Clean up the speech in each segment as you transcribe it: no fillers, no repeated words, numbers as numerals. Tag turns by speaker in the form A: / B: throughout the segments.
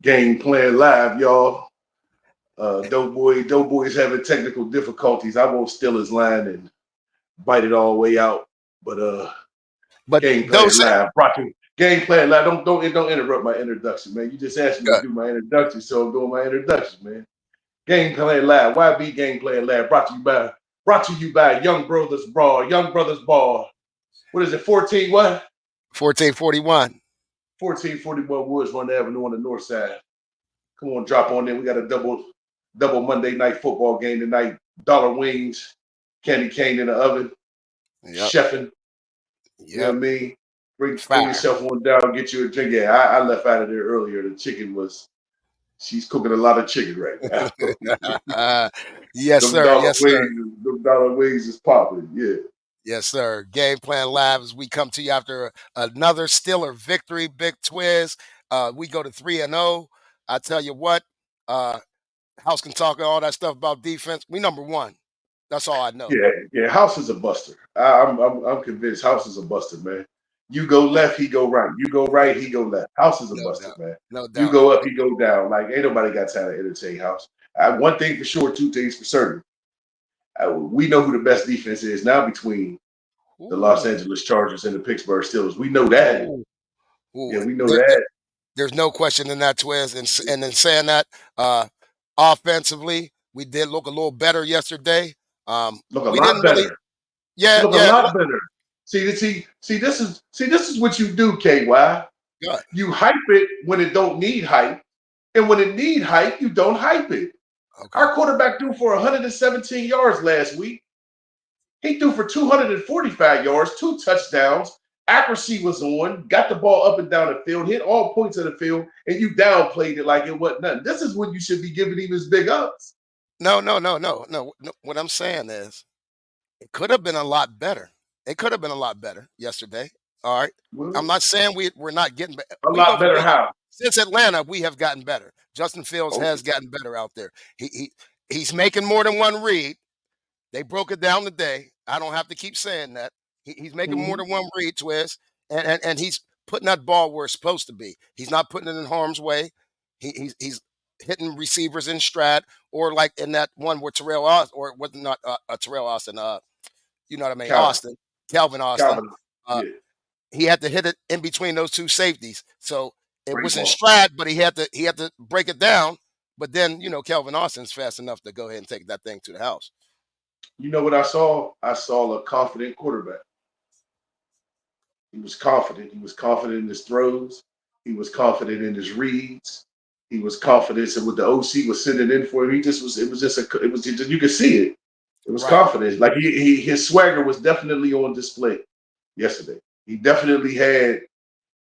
A: Game Plan Live, y'all. Doughboy's having technical difficulties. I won't steal his line and bite it all the way out. But
B: But
A: Game Plan
B: those
A: Live, brought to Game Plan Live. Don't interrupt my introduction, man. You just asked me to
B: good.
A: do my introduction, so I'm doing my introduction, man. Game Plan Live, YB Game Plan Live, brought to you by Young Brothers Brawl, Young Brothers Ball. What is it? 14 what?
B: 1441.
A: 1441 Woods Run Avenue on the north side. Come on, drop on in. We got a double Monday night football game tonight. Dollar wings, candy cane in the oven,
B: Yep.
A: chefing. You know what
B: Yep.
A: I mean? Bring
B: Fire.
A: yourself one down, get you a drink. Yeah, I left out of there earlier. The chicken was, she's cooking a lot of chicken right now.
B: Yes,
A: them
B: sir.
A: dollar
B: Yes, sir.
A: wings, them dollar wings is popping. Yeah.
B: Yes, sir. Game Plan Live as we come to you after another Steeler victory, Big Twiz. We go to 3-0. I tell you what, uh, House can talk all that stuff about defense. We number one. That's all I know.
A: Yeah. House is a buster. I'm convinced House is a buster, man. You go left, he go right. You go right, he go left. House is a
B: No
A: buster,
B: doubt.
A: man.
B: No
A: You
B: doubt.
A: go up, he go down. Like ain't nobody got time to entertain House. One thing for sure, two things for certain. We know who the best defense is now between the Los
B: Ooh.
A: Angeles Chargers and the Pittsburgh Steelers. We know that.
B: Ooh.
A: Yeah,
B: Ooh.
A: we know that.
B: There's no question in that, Twiz. And in saying that, offensively, we did look a little better yesterday.
A: Look a
B: We
A: lot
B: didn't really,
A: better.
B: yeah,
A: Look a
B: yeah.
A: lot better. This is what you do, KY.
B: Good.
A: You hype it when it don't need hype, and when it need hype, you don't hype it.
B: Okay.
A: Our quarterback threw for 117 yards last week. He threw for 245 yards, 2 touchdowns. Accuracy was on, got the ball up and down the field, hit all points of the field, and you downplayed it like it wasn't nothing. This is when you should be giving him his big ups.
B: No. What I'm saying is, it could have been a lot better. It could have been a lot better yesterday. All right. I'm
A: Well,
B: not saying we're not getting better.
A: a lot better how?
B: Since Atlanta, we have gotten better. Justin Fields
A: Okay.
B: has gotten better out there. He's making more than one read. They broke it down today. I don't have to keep saying that. He's making more
A: Mm-hmm.
B: than one read, Twist, and he's putting that ball where it's supposed to be. He's not putting it in harm's way. He's hitting receivers in stride, or like in that one where Terrell Austin, or was not Terrell Austin. You know what I mean?
A: Calvin.
B: Calvin Austin.
A: Calvin.
B: Uh,
A: Yeah.
B: he had to hit it in between those two safeties, so it
A: Great
B: was in
A: ball.
B: stride, but he had to break it down. But then Calvin Austin's fast enough to go ahead and take that thing to the house.
A: You know what I saw? I saw a confident quarterback. He was confident. He was confident in his throws. He was confident in his reads. He was confident. And what the OC was sending in for him, he just was. It was just a. It was. You could see it. It was
B: Right.
A: confidence. Like his swagger was definitely on display yesterday. He definitely had.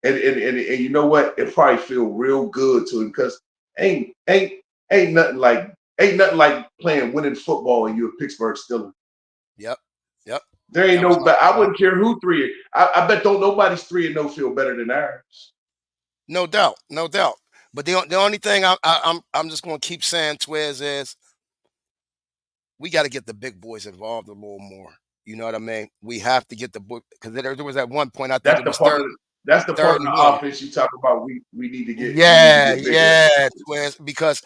A: And you know what? It probably feel real good to him because ain't ain't ain't nothing like playing winning football and you're a Pittsburgh Steelers.
B: Yep. Yep.
A: There ain't
B: That was
A: no.
B: my
A: I
B: spot.
A: wouldn't care who three. I bet don't nobody's 3-0 feel better than ours.
B: No doubt. No doubt. But the only thing I'm just going to keep saying, Twiz, is we got to get the big boys involved a little more. You know what I mean? We have to get the book because there was at one point I think
A: That's
B: it
A: the
B: was
A: part of that's the part
B: third
A: of the
B: and one.
A: offense you talk about. We need to
B: Yeah,
A: get bigger.
B: yeah, Twiz, because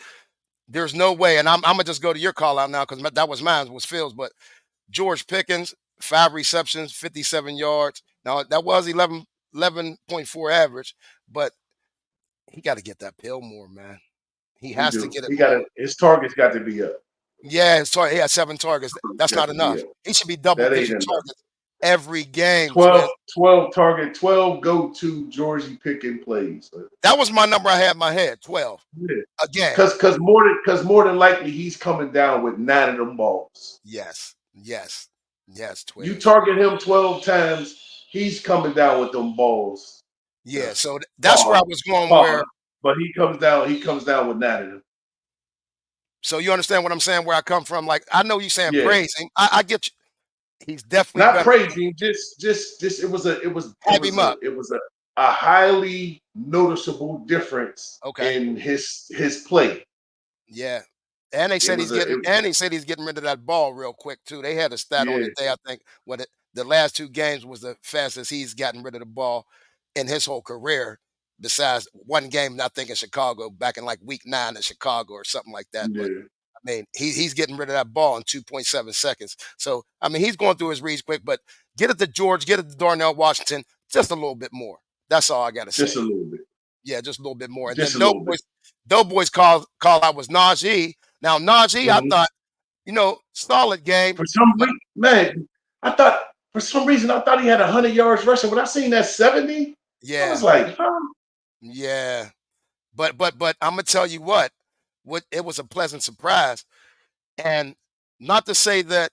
B: there's no way, and I'm gonna just go to your call out now because that was mine was Phil's, but George Pickens, 5 receptions, 57 yards. Now that was 11.4 average, but he got to get that pill more, man. He
A: We
B: has to
A: do.
B: get it
A: He got to
B: more.
A: his targets got to be up.
B: Yeah, sorry, he had 7 targets. That's
A: Got
B: not
A: to be
B: enough.
A: up.
B: He should be double
A: That ain't
B: digit
A: enough.
B: targets every game,
A: 12,
B: Twiz.
A: 12 target, 12 go to Georgie Pickens plays.
B: That was my number I had in my head, 12
A: Yeah.
B: a game.
A: Because more than likely he's coming down with 9 of them balls.
B: Yes, yes, yes,
A: You
B: Twiz.
A: target him 12 times, he's coming down with them balls.
B: Yeah,
A: Just
B: so that's where I
A: popping,
B: was going.
A: popping.
B: Where
A: But he comes down with 9 of them.
B: so you understand what I'm saying? Where I come from? Like I know you saying
A: Yeah.
B: praising. I get you. He's definitely
A: Not
B: better.
A: praising, just
B: Hype him up.
A: it was a highly noticeable difference
B: Okay.
A: in his play.
B: Yeah. And they
A: It
B: said
A: was
B: he's
A: a
B: getting
A: it,
B: and he said he's getting rid of that ball real quick too. They had a stat on
A: yeah.
B: it. I think the last 2 games was the fastest he's gotten rid of the ball in his whole career. besides one game, I think in Chicago back in like week 9 in Chicago or something like that. But
A: Yeah.
B: I mean, he's getting rid of that ball in 2.7 seconds. So I mean, he's going through his reads quick. But get it to George, get it to Darnell Washington, just a little bit more. That's all I got to
A: Just a
B: say.
A: little bit.
B: Yeah, just a little bit more. And then
A: Just a little bit.
B: Doughboys call out was Najee. Now Najee, I
A: Mhm.
B: thought, solid game,
A: For some
B: but
A: reason, man, I thought for some reason I thought he had 100 yards rushing. When I seen that 70, I
B: yeah,
A: was like, huh?
B: yeah. But I'm gonna tell you what it was a pleasant surprise. And not to say that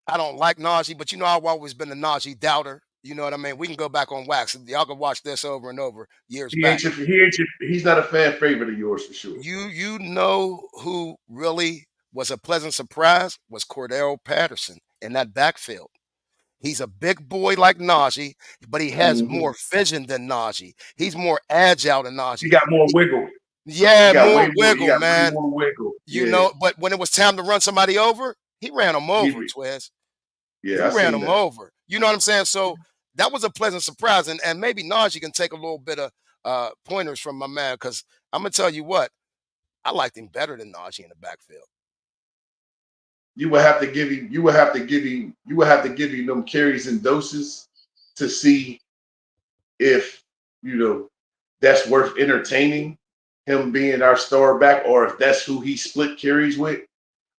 B: I don't like Najee, but I've always been a Najee doubter. You know what I mean? We can go back on wax. Y'all can watch this over and over years back.
A: He's not a fan favorite of yours for sure.
B: You know who really was a pleasant surprise was Cordell Patterson in that backfield. He's a big boy like Najee, but he has
A: Mhm.
B: more vision than Najee. He's more agile than
A: He
B: Najee.
A: got more wiggle.
B: Yeah, more
A: He
B: wiggle,
A: got way
B: man.
A: more wiggle. Yeah.
B: But when it was time to run somebody over, he ran them over,
A: He,
B: Twiz.
A: yeah,
B: He
A: I
B: ran
A: seen
B: them
A: that.
B: over. You know what I'm saying? So that was a pleasant surprise. And maybe Najee can take a little bit of pointers from my man, because I'm going to tell you what, I liked him better than Najee in the backfield.
A: You would have to give him. You would have to give him. You would have to give him them carries and doses to see if that's worth entertaining him being our star back, or if that's who he split carries with.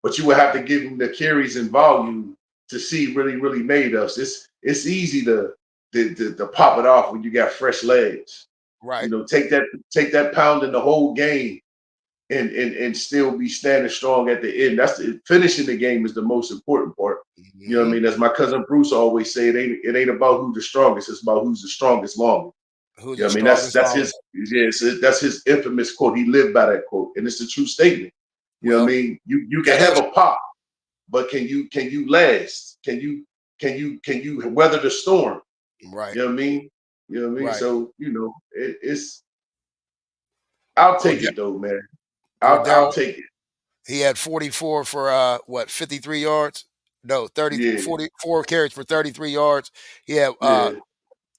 A: But you would have to give him the carries and volume to see really made us. It's easy to pop it off when you got fresh legs.
B: Right.
A: Take that pound in the whole game and still be standing strong at the end. Finishing the game is the most important part. You know what I mean? As my cousin Bruce always say, it ain't about who's the strongest, it's about who's the strongest longer.
B: Who's
A: You know
B: the
A: what I mean?
B: strongest longer?
A: That's his infamous quote. He lived by that quote, and it's a true statement. You know what
B: Well,
A: I mean? You can
B: it
A: have
B: is.
A: a pop, but can you last? Can you weather the storm?
B: Right.
A: You know what I mean? You know what I mean?
B: Right.
A: So it's I'll take
B: Cordell,
A: it though, man. I'll
B: Cordell,
A: take it.
B: he had 44 for 53 yards? No, 30,
A: Yeah,
B: 44 carries for 33 yards. He had
A: yeah,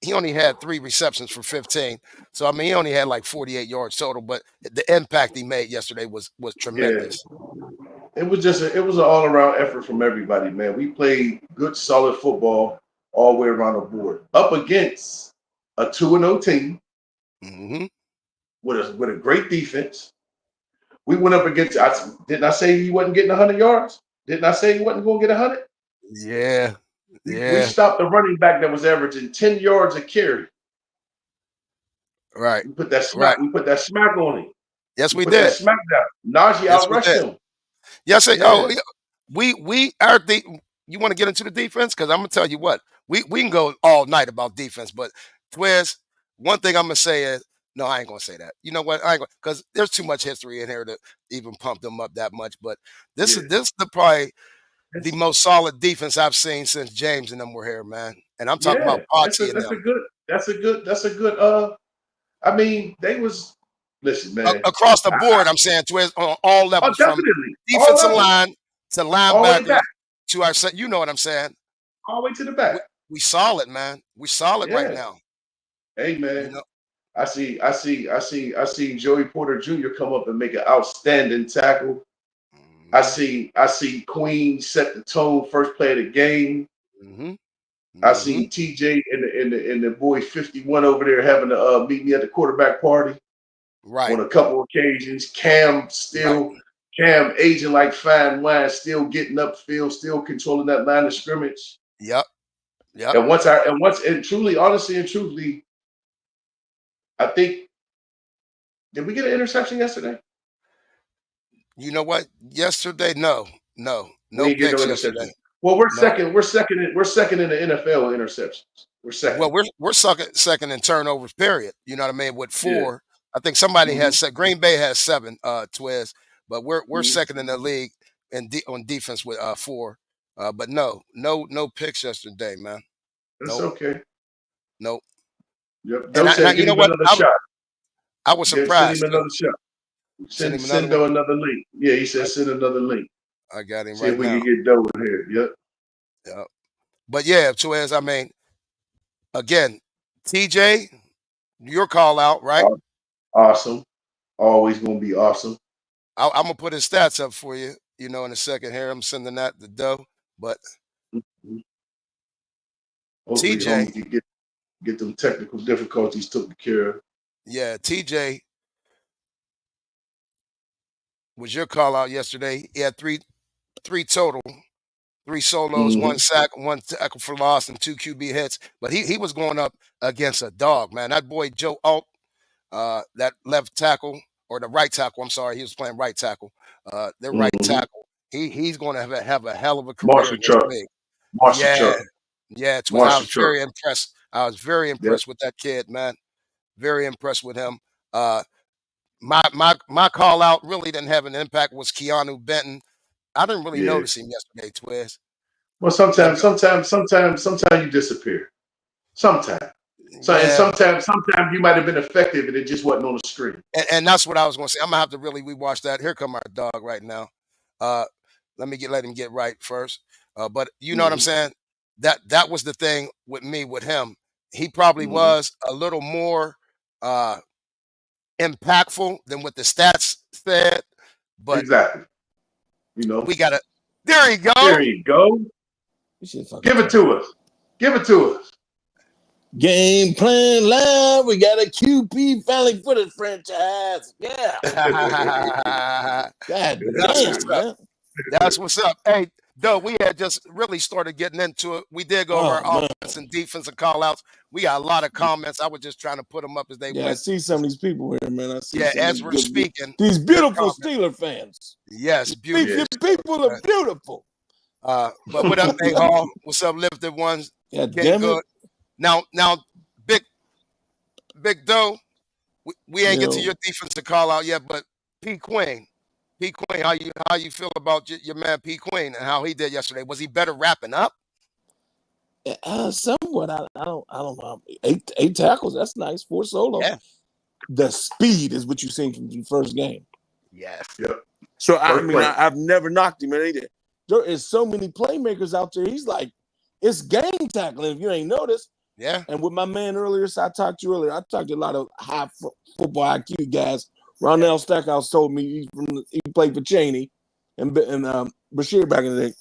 B: he only had 3 receptions for 15. So I mean, he only had like 48 yards total, but the impact he made yesterday was
A: yeah.
B: tremendous.
A: It was an all around effort from everybody, man. We played good, solid football all the way around the board, up against a 2-0 team
B: Hmm.
A: with a great defense. We went up against. Didn't I say he wasn't getting 100 yards? Didn't I say he wasn't going to get 100?
B: Yeah.
A: We
B: Yeah.
A: stopped the running back that was averaging 10 yards a carry.
B: Right.
A: We put that smack.
B: Right.
A: We put that smack on him.
B: Yes,
A: We
B: we
A: put that
B: did.
A: smack down. Najee
B: Yes, we
A: outrushed
B: did.
A: him.
B: Yes,
A: Yeah,
B: yeah, we our you want to get into the defense? Because I'm gonna tell you what, we can go all night about defense, but Twiz, one thing I'm gonna say is no, I ain't gonna say that. You know what? I ain't gonna, because there's too much history in here to even pump them up that much. But
A: yeah.
B: this is probably the
A: It's,
B: most solid defense I've seen since James and them were here, man. And I'm talking
A: yeah.
B: about Party and them.
A: That's a good. I mean, they was. Listen, man.
B: Across the
A: I,
B: board, I'm saying Twiz on all
A: oh,
B: levels, from
A: definitely. All
B: defensive
A: levels.
B: line to
A: All the way
B: linebackers
A: back.
B: to our set. You know what I'm saying?
A: All the way to the
B: we,
A: back.
B: we solid, man. We solid right
A: Yeah.
B: now.
A: Hey,
B: You
A: man.
B: know.
A: I see Joey Porter Jr. come up and make an outstanding tackle.
B: Hmm.
A: I see Queen set the tone first play of the game.
B: Hmm.
A: I
B: Hmm.
A: seen TJ and the boy 51 over there having to meet me at the quarterback party
B: Right.
A: on a couple occasions.
B: Right.
A: Cam aging like fine wine, still getting upfield, still controlling that line of scrimmage.
B: Yep. Yep.
A: And truly, honestly and truthfully, I think, did we get an interception yesterday?
B: You know what? Yesterday, no
A: We didn't get no
B: picks yesterday.
A: interception. Well, we're
B: No.
A: second. We're second in the NFL in interceptions. We're
B: Well,
A: second.
B: we're second in turnovers. Period. You know what I mean? With
A: Yeah.
B: 4, I think somebody
A: Mm-hmm.
B: has Green Bay has 7. Twiz, but we're
A: Mm-hmm.
B: second in the league on defense with 4. But no picks yesterday, man.
A: That's
B: Nope.
A: okay.
B: Nope.
A: Yep.
B: And
A: Doe said,
B: you
A: give
B: know
A: him
B: what?
A: another shot.
B: I was
A: Send him
B: surprised too.
A: another shot.
B: Send him another
A: Send
B: one.
A: Doe another link. Yeah, he said send another link.
B: I got him
A: See if
B: right
A: we can
B: now.
A: get Doe in here. Yep.
B: Yeah. But yeah, Twiz, I mean, again, TJ, Your call out, right?
A: Awesome. Always gonna be awesome.
B: I'm gonna put his stats up for you. In a second here. I'm sending that to Doe, but
A: Mhm. Hopefully,
B: TJ,
A: homie can get them technical difficulties taken care of.
B: yeah, TJ was your call out yesterday. He had three total, three solos,
A: Mm-hmm.
B: one sack, one tackle for loss, and two QB hits. But he was going up against a dog, man. That boy Joe Alt, that left tackle or the right tackle. I'm sorry, he was playing right tackle. The right
A: Mm-hmm.
B: tackle. He's going to have a hell of a career
A: Marshall
B: in this
A: truck.
B: league.
A: Marshall
B: Yeah,
A: truck.
B: yeah. I
A: Marshall
B: was
A: truck.
B: very impressed. I was very
A: Yep.
B: impressed with that kid, man. Very impressed with him. My call out really didn't have an impact. Was Keanu Benton? I didn't really
A: Yeah.
B: notice him yesterday, Twiz.
A: Well, sometimes you disappear. Sometimes. And
B: Yeah,
A: sometimes you might have been effective and it just wasn't on the screen.
B: and that's what I was going to say. I'm gonna have to really rewatch that. Here come our dog right now. Uh, let him get right first. But you know what I'm
A: Mm-hmm.
B: saying? That was the thing with me with him. He probably
A: Mm-hmm.
B: was a little more impactful than what the stats said. But
A: Exactly.
B: we gotta. There you go.
A: There you go. Give it to us. Give it to us.
C: Game plan live. We got a QP family footage franchise. Yeah. God damn, man.
B: That's what's up. Hey, though we had just really started getting into it. We did go over our offense and defensive call outs. We got a lot of comments. I was just trying to put them up as they went.
C: I see some of these people here, man. I see
B: as we're speaking.
C: These beautiful Steeler fans.
B: Yes, beautiful.
C: People are beautiful.
B: But what up, A Hall? What's up, lifted ones?
C: Yeah, damn
B: good. Now, Big Doe, we ain't get to your defensive call out yet, but P. Queen, how you feel about your man P. Queen and how he did yesterday? Was he better wrapping up?
C: Somewhat. I don't know. Eight tackles. That's nice. 4 solos.
B: Yeah.
C: The speed is what you've seen from the first game.
B: Yes.
A: Yep.
C: So I've never knocked him in anything. There is so many playmakers out there. He's like, it's game tackling if you ain't noticed.
B: Yeah.
C: And with my man earlier, so I talked to a lot of high football IQ guys. Ronell Stackhouse told me he played for Cheney and Bashir back in the day.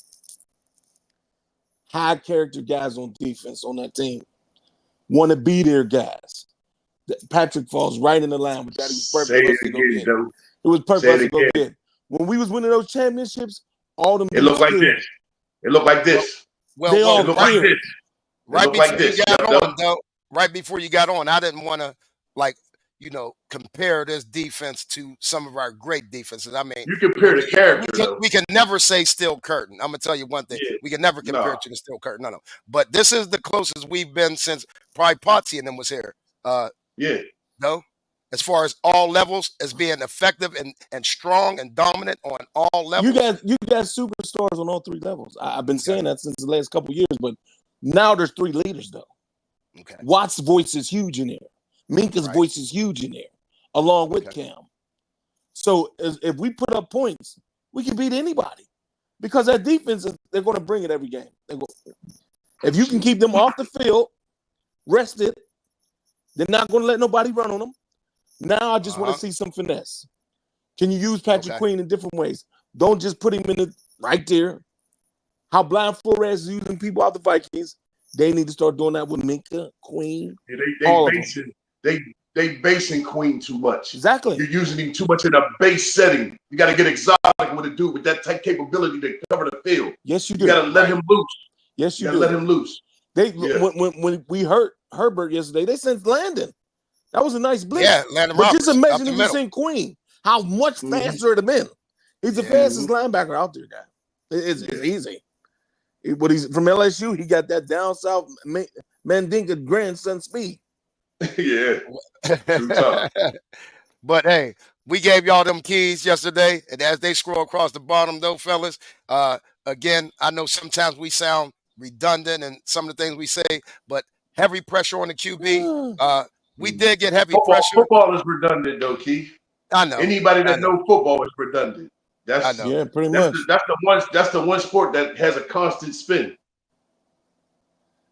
C: High character guys on defense on that team want to be their guys. Patrick falls right in the line with that. He was perfect to go get. It was perfect to go get. When we was winning those championships, all them.
A: It looked like this. It looked like this.
C: They all
A: looked like this.
B: Right before you got on, though. Right before you got on, I didn't want to compare this defense to some of our great defenses. I mean,
A: you compare the character.
B: We can never say Steel Curtain. I'm gonna tell you one thing: we can never compare it to the Steel Curtain. No. But this is the closest we've been since probably Potsy and them was here. No, as far as all levels, as being effective and strong and dominant on all levels.
C: You got superstars on all 3 levels. I've been saying that since the last couple of years, but now there's 3 leaders though.
B: Okay.
C: Watt's voice is huge in there. Minka's voice is huge in there, along with Cam. So if we put up points, we can beat anybody because that defense they're going to bring it every game. If you can keep them off the field, rested, they're not going to let nobody run on them. Now I just want to see some finesse. Can you use Patrick Queen in different ways? Don't just put him in right there. How Blind Flores is using people out the Vikings, they need to start doing that with Minka, Queen.
A: Yeah, they basing Queen too much.
C: Exactly.
A: You're using him too much in a base setting. You got to get exotic with a dude with that type capability to cover the field.
C: Yes, you do.
A: You got to let him loose.
C: Yes, you
A: do. Let him loose.
C: When we hurt Herbert yesterday, they sent Landon. That was a nice blitz.
B: Yeah, Landon
C: but
B: Roberts,
C: just imagine if you sent Queen. How much faster it'd have been. He's the fastest linebacker out there, guy. It's easy. But he's from LSU. He got that down south Mandinka grandson speed.
A: Yeah.
B: But hey, we gave y'all them keys yesterday, and as they scroll across the bottom, though, fellas, again, I know sometimes we sound redundant and some of the things we say, but heavy pressure on the QB. We did get heavy pressure.
A: Football is redundant, though, Keith.
B: I know.
A: Anybody that knows football is redundant.
C: Pretty much.
A: That's the one sport that has a constant spin.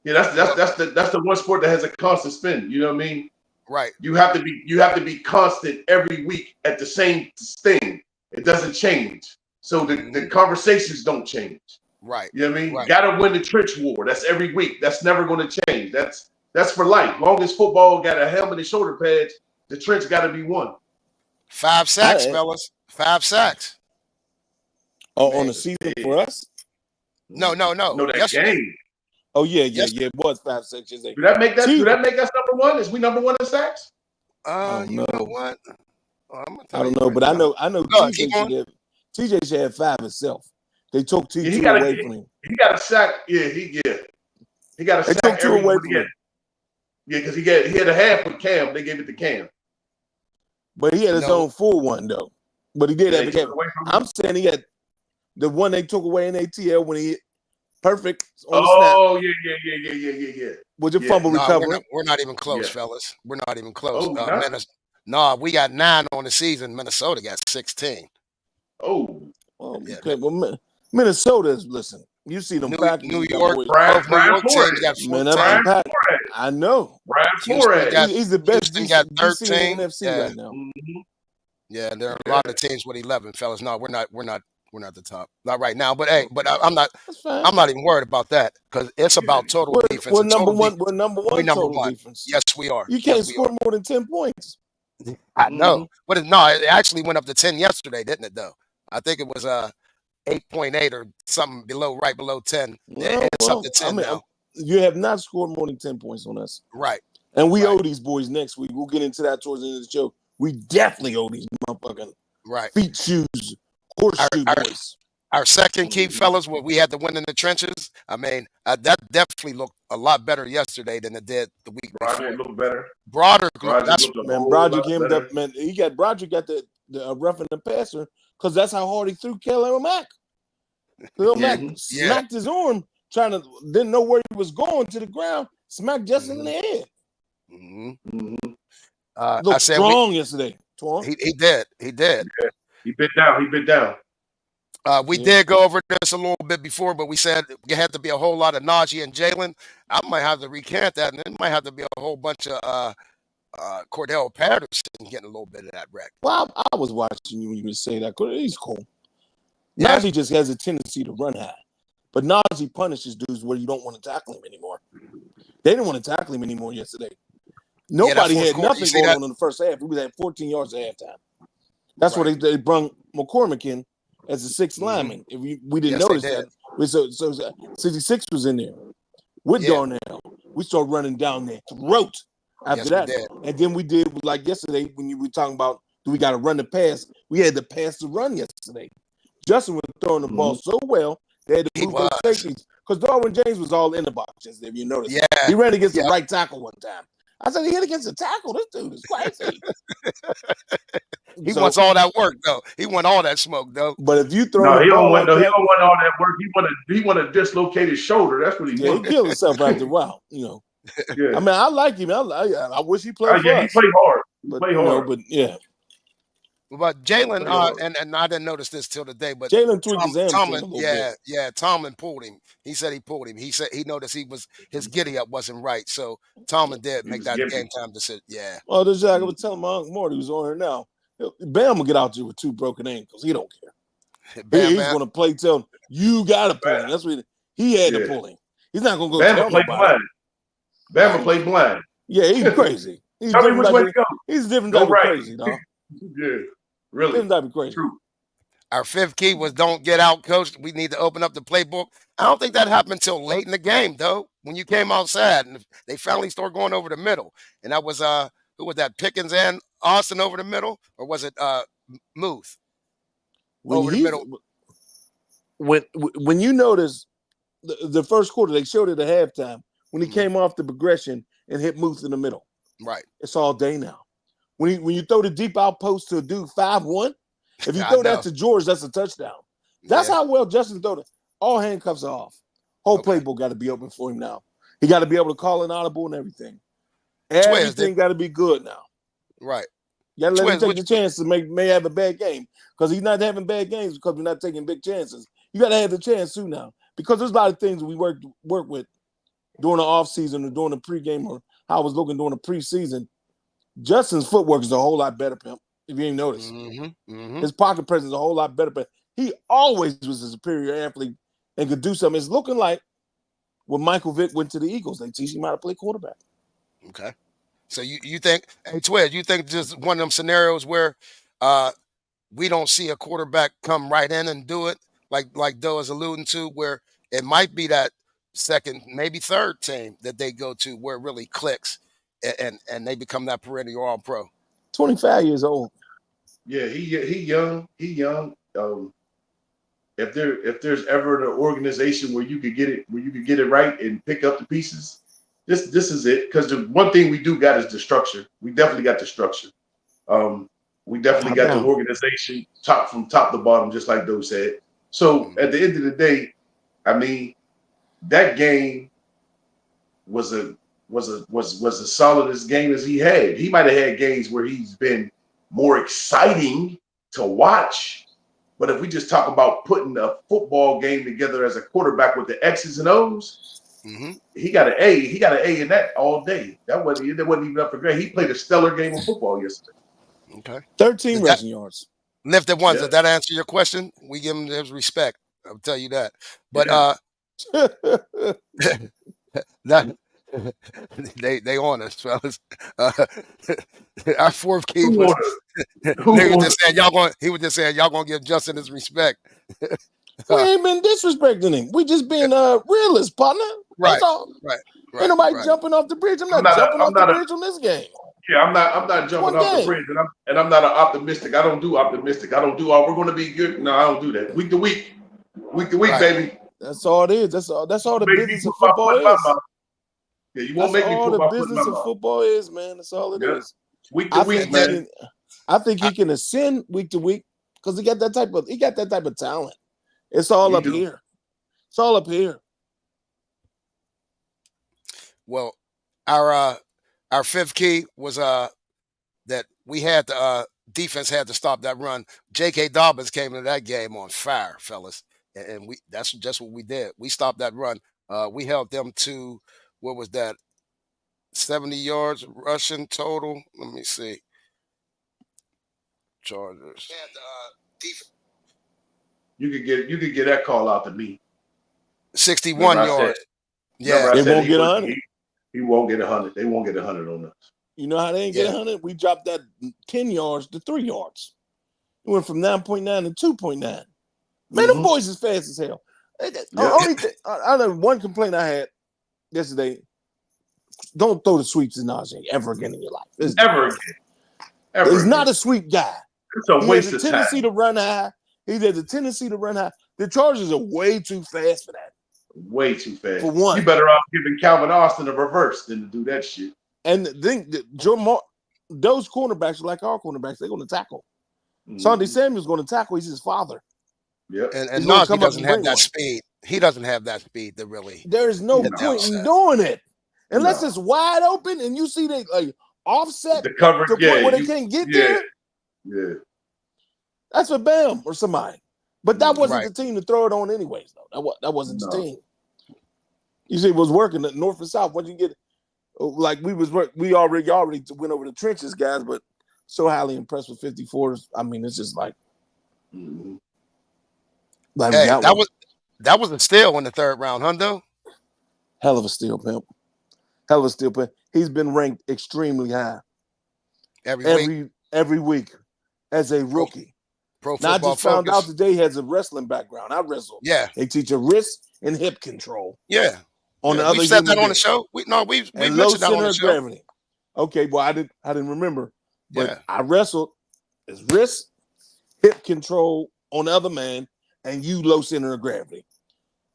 A: Yeah, that's the one sport that has a constant spin. You know what I mean?
B: Right.
A: You have to be constant every week at the same thing. It doesn't change. So the conversations don't change.
B: Right.
A: You know what I mean?
B: Right.
A: Gotta win the trench war. That's every week. That's never gonna change. That's for life. Long as football got a helmet and shoulder pads, the trench gotta be won.
B: 5 sacks, fellas. 5 sacks.
C: On the season for us?
B: No.
A: No, that
B: Yesterday.
A: game.
C: Oh yeah. It was 5 6 years.
A: Do that make us number one? Is we number one in sacks?
B: You know what?
C: I don't know, but I know TJ should have 5 himself. They took two away from him.
A: He got a sack. He got a sack.
C: They took 2 away from him.
A: Yeah, because he had a half with Cam. They gave it to Cam.
C: But he had his own full one though. But he did have a Cam. I'm saying he had the one they took away in ATL when he hit perfect on the snap.
A: Oh yeah.
C: Was your fumble recovery?
B: We're not even close, fellas. We're not even close.
A: Oh,
B: we got 9 on the season. Minnesota got 16.
A: Oh.
C: Yeah. Okay. Well, Minnesota's listen. You see them back
B: New York.
A: Brian
B: teams got 14.
C: I know.
A: Brian Flores.
C: He's the best.
B: Houston got 13
C: in the NFC right now.
A: Mm-hmm.
B: Yeah, there are a lot of teams with 11, fellas. No, we're not the top. Not right now. But hey, I'm not even worried about that because it's about total defense.
C: We're number one. We're number one total defense.
B: Yes, we are.
C: You can't score more than 10 points.
B: I know. But it actually went up to 10 yesterday, didn't it? Though I think it was 8.8 or something right below 10. It's up to 10 now.
C: You have not scored more than 10 points on us.
B: Right.
C: And we owe these boys next week. We'll get into that towards the end of the show. We definitely owe these motherfucking feet shoes, horseshoe boys.
B: Our second key, fellas, where we had to win in the trenches. I mean, that definitely looked a lot better yesterday than it did the week before.
A: Broderick looked better.
C: Broderick came up, man. Broderick got the roughing the passer because that's how hard he threw Khalil Mack. Khalil Mack smacked his arm, didn't know where he was going to the ground, smacked Justin in the head.
B: I said
C: strong yesterday.
B: He did.
A: Yeah. He bit down.
B: We did go over this a little bit before, but we said it had to be a whole lot of Najee and Jalen. I might have to recant that, and it might have to be a whole bunch of Cordell Patterson getting a little bit of that wreck.
C: Well, I was watching you when you would say that. He's cool. Yeah. Najee just has a tendency to run high, but Najee punishes dudes where you don't want to tackle him anymore. They didn't want to tackle him anymore yesterday. Nobody had nothing going on in the first half. We was at 14 yards at halftime. That's where they brung McCormick in as a sixth lineman. If we didn't notice that. So 66 was in there with Darnell. We started running down their throat after that. And then we did like yesterday when you were talking about do we got to run the pass? We had to pass the run yesterday. Justin was throwing the ball so well they had to move those safeties because Darwin James was all in the box. If you notice, he ran against the right tackle one time. I said he hit against the tackle. This dude is crazy.
B: He wants all that work though. He want all that smoke though.
C: But if you throw,
A: he don't want all that work. He want to dislocate his shoulder. That's what he wants.
C: He killed himself after a while. You know.
A: Yeah.
C: I mean, I like him. I wish he played.
A: He played hard.
B: But Jalen, and I didn't notice this till today, but
C: Jalen tweaked his hamstring.
B: Tomlin pulled him. He said he pulled him. He said he noticed his giddy up wasn't right. So Tomlin did make that game time decision. Yeah.
C: Well, I was telling my Uncle Morty who's on here now. Bam will get out there with 2 broken ankles. He don't care. He's going to play till him, you got to pull him. That's what he had to pull him. He's not going to go tell nobody.
A: Bama played blind.
C: Yeah, he's crazy. He's
A: Tell me which way to go.
C: He's different type of crazy, dog.
A: Yeah, really.
C: Different type of crazy.
A: True.
B: Our 5th key was don't get out, coach. We need to open up the playbook. I don't think that happened until late in the game, though, when you came outside and they finally started going over the middle. And that was who was that? Pickens and Austin over the middle, or was it Muth over the middle?
C: When you notice the first quarter, they showed it at halftime when he came off the progression and hit Muth in the middle.
B: Right.
C: It's all day now. When you throw the deep outpost to a dude 5-1, if you throw that to George, that's a touchdown. That's how well Justin threw it. All handcuffs are off. Whole playbook got to be open for him now. He got to be able to call an audible and everything. Everything got to be good now.
B: Right.
C: You got to let him take the chance to may have a bad game because he's not having bad games because we're not taking big chances. You got to have the chance too now because there's a lot of things we work with during the off season or during the pregame or how I was looking during the preseason. Justin's footwork is a whole lot better, pimp. If you ain't noticed, his pocket presence is a whole lot better. But he always was a superior athlete and could do something. It's looking like when Michael Vick went to the Eagles, they teach him how to play quarterback.
B: Okay. So you think, hey Twiz, you think just one of them scenarios where we don't see a quarterback come right in and do it, like Doe is alluding to, where it might be that second, maybe third team that they go to where it really clicks and they become that perennial all-pro.
C: 25 years old.
A: Yeah, he young. He young. If there's ever an organization where you could get it right and pick up the pieces, this is it. Because the one thing we do got is the structure. We definitely got the structure. We definitely got the organization from top to bottom, just like Doe said. So at the end of the day, I mean, that game was as solid as game as he had. He might have had games where he's been more exciting to watch. But if we just talk about putting a football game together as a quarterback with the X's and O's, he got an A. He got an A in that all day. That wasn't even up for grade. He played a stellar game of football yesterday.
B: Okay.
C: 13 rushing yards.
B: Lifted ones. Does that answer your question? We give him his respect. I'll tell you that. But that they on us, fellas. Our fourth key was he was just saying y'all gonna give Justin his respect.
C: We ain't been disrespecting him. We just being realists, partner. That's all.
B: Right.
C: Ain't nobody jumping off the bridge. I'm not jumping off the bridge on this game.
A: Yeah, I'm not jumping off the bridge, and I'm not an optimistic. I don't do optimistic. I don't do we're gonna be good. No, I don't do that. Week to week, baby.
C: That's all it is. That's all the business of football is.
A: Yeah, you won't make me put my foot in my mouth. All the business
C: of football is, man. That's all it is.
A: Week to week, man.
C: I think he can ascend week to week because he got that type of talent. It's all up here. It's all up here.
B: Well, our fifth key was that we had the defense had to stop that run. J.K. Dobbins came into that game on fire, fellas, and that's just what we did. We stopped that run. We held them to what was that? 70 yards rushing total. Let me see. Chargers.
A: You could get that call out to me.
B: 61 yards.
C: Yeah, they won't get 100.
A: He won't get 100. They won't get 100 on us.
C: You know how they ain't get 100? We dropped that 10 yards to 3 yards. It went from 9.9 to 2.9. Man, them boys is fast as hell. I know one complaint I had yesterday. Don't throw the sweeps to Najee ever again in your life.
A: Ever again.
C: He's not a sweep guy.
A: It's a waste of time.
C: He has a tendency to run high. The Chargers are way too fast for that.
A: Way too fast.
C: For one.
A: You better off giving Calvin Austin a reverse than to do that shit.
C: And those cornerbacks are like our cornerbacks. They're going to tackle. Sunday Samuel's going to tackle. He's his father.
B: Yeah, and Najee doesn't have that speed. He doesn't have that speed to really.
C: There's no point in doing it unless it's wide open and you see they offset
A: the cover
C: to the point where they can't get there.
A: Yeah,
C: that's for Bam or somebody. But that wasn't the team to throw it on, anyways. Though that wasn't the team. You see, it was working at north and south. Once you get like we already went over the trenches, guys. But so highly impressed with 54s. I mean, it's just like.
B: Like hey, that was a steal in the third round, Hundo.
C: Hell of a steal, pimp. Hell of a steal, pimp. He's been ranked extremely high every week as a rookie.
B: Pro
C: now, I
B: Football
C: just found
B: Focus.
C: out today he has a wrestling background. I wrestle.
B: Yeah.
C: They teach a wrist and hip control.
B: Yeah.
C: On the other
B: we said that on the show. We mentioned that on the show. Gravity.
C: Okay, well, I didn't remember. But I wrestled his wrist, hip control on the other man, and you low center of gravity.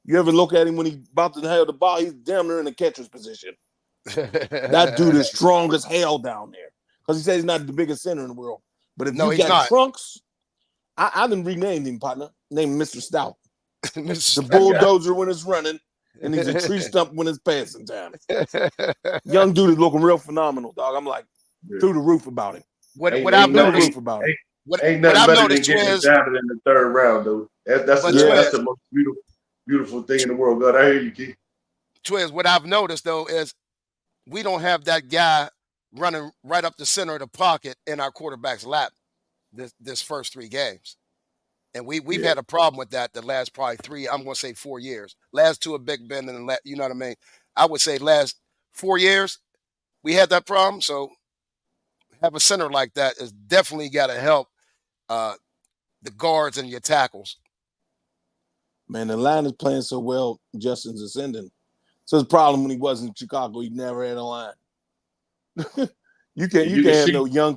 C: You ever look at him when he about to have the ball? He's damn near in the catcher's position. That dude is strong as hell down there. Because he says he's not the biggest center in the world. But if you got Trunks, I didn't rename him, partner. Name him Mr. Stout. The bulldozer when it's running, and he's a tree stump when it's passing time. Young dude is looking real phenomenal, dog. I'm like through the roof about him.
B: What I've noticed about him.
A: Ain't nothing better than getting examined in the third round, though. That's the most beautiful thing in the world. God, I hear you, Keith.
B: Twiz, what I've noticed, though, is we don't have that guy running right up the center of the pocket in our quarterback's lap this first 3 games. And we've had a problem with that the last probably 3, I'm going to say 4 years. Last 2 of Big Ben and you know what I mean? I would say last 4 years we had that problem. So have a center like that is definitely got to help the guards and your tackles.
C: Man, the line is playing so well, Justin's ascending. So the problem when he was in Chicago, he never had a line. you can't have no young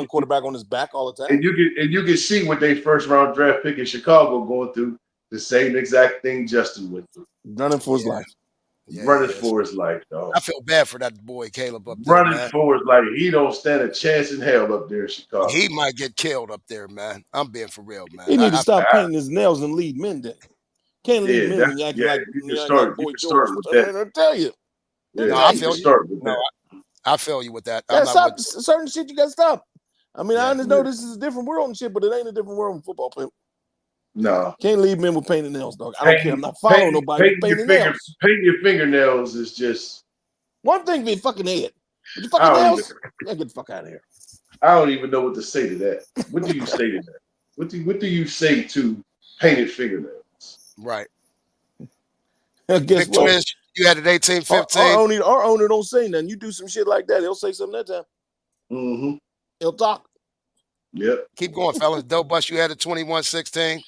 C: quarterback on his back all the time.
A: And you can see with their first round draft pick in Chicago going through the same exact thing Justin went through.
C: Running for his life.
A: Running for his life, dog.
B: I feel bad for that boy Caleb up there.
A: Running for his life. He don't stand a chance in hell up there in Chicago.
B: He might get killed up there, man. I'm being for real, man.
C: He need to stop painting his nails and lead men then. Can't lead men and acting like Boy George. I tell you.
B: I feel you with that.
C: Stop certain shit you gotta stop. I mean, I know this is a different world and shit, but it ain't a different world in football play.
A: No.
C: Can't leave men with painted nails, dog. I don't care. I'm not following nobody with painted nails.
A: Painting your fingernails is just
C: one thing be fucking head. With your fucking nails, get the fuck out of here.
A: I don't even know what to say to that. What do you say to that? What do you say to painted fingernails?
B: Right.
C: Guess what?
B: Twist, you had it 18-15.
C: Our owner don't say nothing. You do some shit like that, he'll say something that time.
A: Mm-hmm.
C: He'll talk.
A: Yep.
B: Keep going, fellas. Dope Bus, you had it 21-16.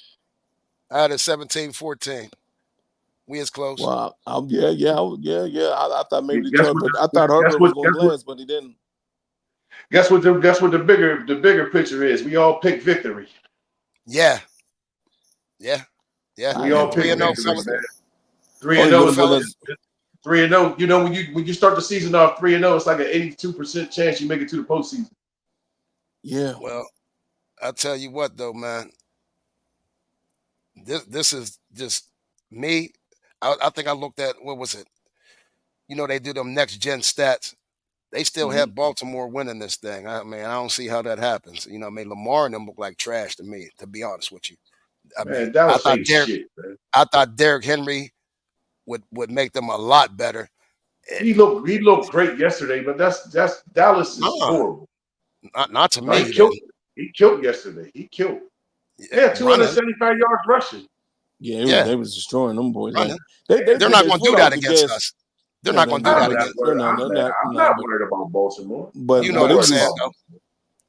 B: I had it 17-14. We as close.
C: Well, yeah. I thought maybe Detroit, but I thought Herbert was going to last, but he didn't.
A: Guess what the bigger picture is? We all picked victory.
B: Yeah.
A: We all picked victory, man. 3-0, 3-0. You know, when you start the season off 3-0, it's like an 82% chance you make it to the postseason.
C: Yeah.
B: Well, I'll tell you what though, man. This is just me. I think I looked at, what was it? You know, they do them next gen stats. They still have Baltimore winning this thing. I mean, I don't see how that happens. You know, I mean, Lamar and them look like trash to me, to be honest with you. I thought Derrick Henry would make them a lot better.
A: He looked great yesterday, but that's Dallas is horrible.
B: Not to me.
A: He killed yesterday. He killed. Yeah, 275 yards rushing.
C: Yeah, they was destroying them boys.
B: They're not going to do that against us. They're not going to do that against us.
A: I'm not worried about Baltimore.
C: But
B: you know what I'm saying, though.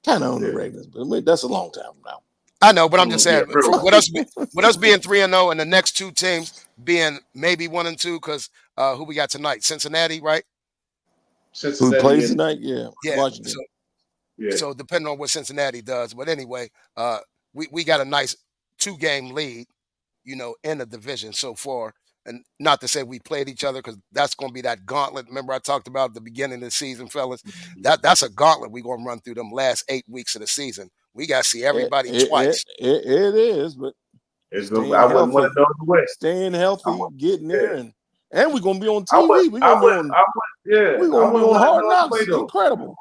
C: Kind of on the Ravens, but that's a long time from now.
B: I know, but I'm just saying, with us being 3-0 and the next 2 teams being maybe 1-2, because who we got tonight? Cincinnati, right?
A: Cincinnati.
C: Who plays tonight? Yeah.
B: Washington. So depending on what Cincinnati does, but anyway, we got a nice 2-game lead, you know, in the division so far. And not to say we played each other, because that's going to be that gauntlet. Remember I talked about at the beginning of the season, fellas? That's a gauntlet we're going to run through them last 8 weeks of the season. We got to see everybody twice.
C: It is, but
A: I wouldn't want to know the way.
C: Staying healthy, getting there, and we're going to be on TV. We're going to be on Hard Knocks. Incredible.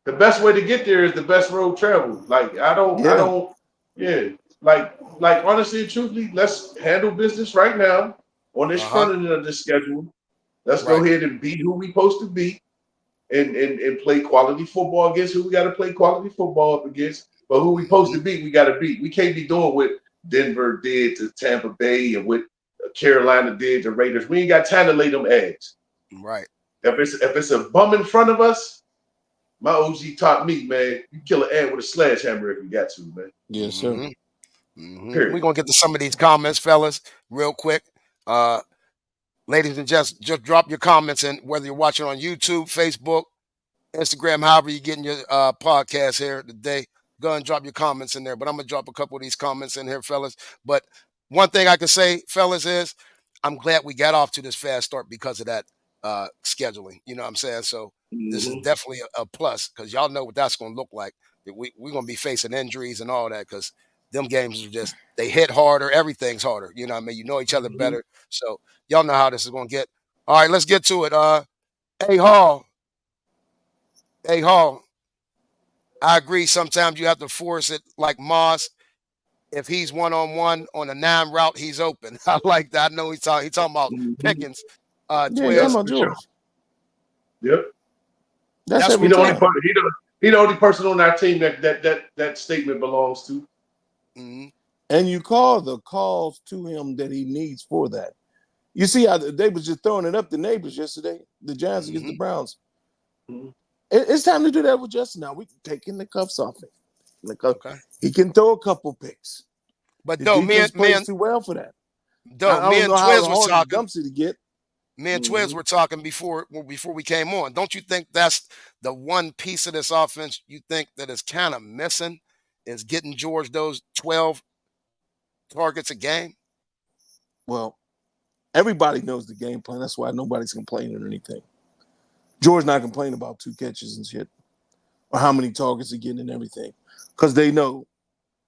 A: The best way to get there is the best road travel. Like, like honestly and truthfully, let's handle business right now on this front end of this schedule. Let's go ahead and be who we supposed to be and play quality football against who we got to play quality football up against. But who we supposed to beat, we got to beat. We can't be doing what Denver did to Tampa Bay and what Carolina did to Raiders. We ain't got time to lay them eggs.
B: Right.
A: If it's a bum in front of us, my OG taught me, man, you kill an ant with a sledgehammer if you got to, man.
C: Yes, sir.
B: We're going to get to some of these comments, fellas, real quick. Ladies and gents, just drop your comments in, whether you're watching on YouTube, Facebook, Instagram, however you're getting your podcast here today. Go and drop your comments in there. But I'm going to drop a couple of these comments in here, fellas. But one thing I can say, fellas, is I'm glad we got off to this fast start because of that scheduling. You know what I'm saying? So this is definitely a plus, because y'all know what that's going to look like. We're going to be facing injuries and all that, because them games are just, they hit harder. Everything's harder. You know what I mean? You know each other better. So y'all know how this is going to get. All right, let's get to it. A Hall, I agree. Sometimes you have to force it like Moss. If he's one-on-one on a 9 route, he's open. I like that. I know he's talking about Pickens. 12.
A: Yep.
C: That's
B: That's
C: every
A: He the only
C: time.
A: person. He the only person on our team that statement belongs to.
B: Mhm.
C: And you call the calls to him that he needs for that. You see how they was just throwing it up the neighbors yesterday, the Giants against the Browns.
A: Mhm.
C: It's time to do that with Justin now. We taking the cuffs off him.
B: Okay.
C: He can throw a couple picks.
B: But
C: The
B: though
C: defense plays too well for that. I
B: me
C: don't
B: and
C: know how
B: Twiz was
C: hard
B: talking.
C: Dumpsy to get.
B: Me and Twiz were talking before we came on. Don't you think that's the one piece of this offense you think that is kind of missing is getting George those 12 targets a game?
C: Well, everybody knows the game plan. That's why nobody's complaining or anything. George not complaining about 2 catches and shit or how many targets he getting and everything because they know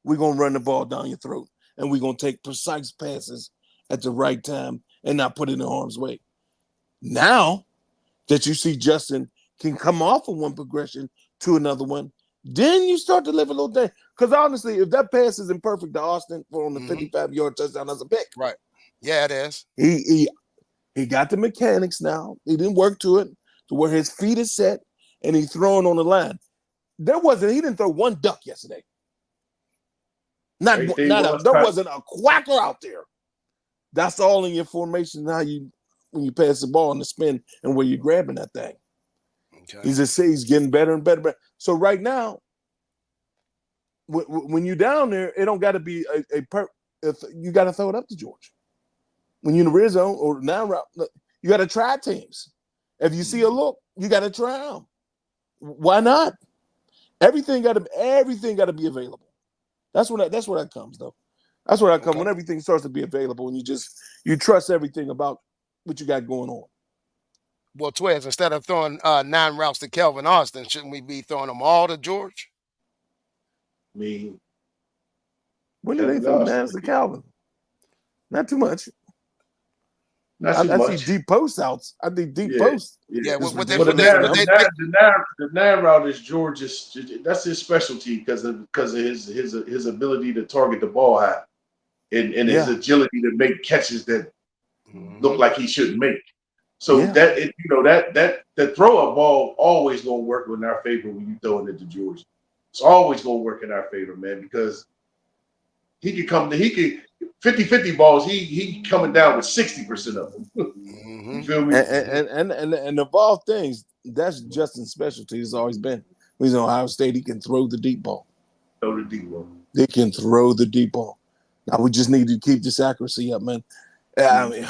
C: we're going to run the ball down your throat and we're going to take precise passes at the right time and not put it in harm's way. Now that you see Justin can come off of one progression to another one, then you start to live a little day. Because honestly, if that pass isn't perfect to Austin for on the 55-yard touchdown, that's a pick.
B: Right. Yeah, it is.
C: He got the mechanics now. He didn't work to it to where his feet is set and he's throwing on the line. He didn't throw one duck yesterday. There wasn't a quacker out there. That's all in your formation. When you pass the ball in the spin and where you're grabbing that thing.
B: Okay.
C: He's getting better and better. So right now, when you're down there, it don't got to be you got to throw it up to George. When you're in the red zone or now route, you got to try teams. If you see a look, you got to try them. Why not? Everything got to be available. That's where that comes though. That's where that comes when everything starts to be available and you trust everything about what you got going on.
B: Well, Twiz, instead of throwing 9 routes to Kelvin Austin, shouldn't we be throwing them all to George?
A: I mean,
C: when do they throw 9 to Calvin? Not too much.
A: Not too much.
C: I see deep post outs. I think deep posts.
B: Yeah,
A: the 9 route is George's. That's his specialty because of his ability to target the ball high, and his agility to make catches that look like he shouldn't make. So that throw up ball always gonna work in our favor when you throwing it to George. It's always gonna work in our favor, man, because he could 50-50 balls. He coming down with 60% of them. You feel me?
C: And of all things, that's Justin's specialty. It's always been. He's in Ohio State. He can throw the deep ball. They can throw the deep ball. Now we just need to keep this accuracy up, man. I mean,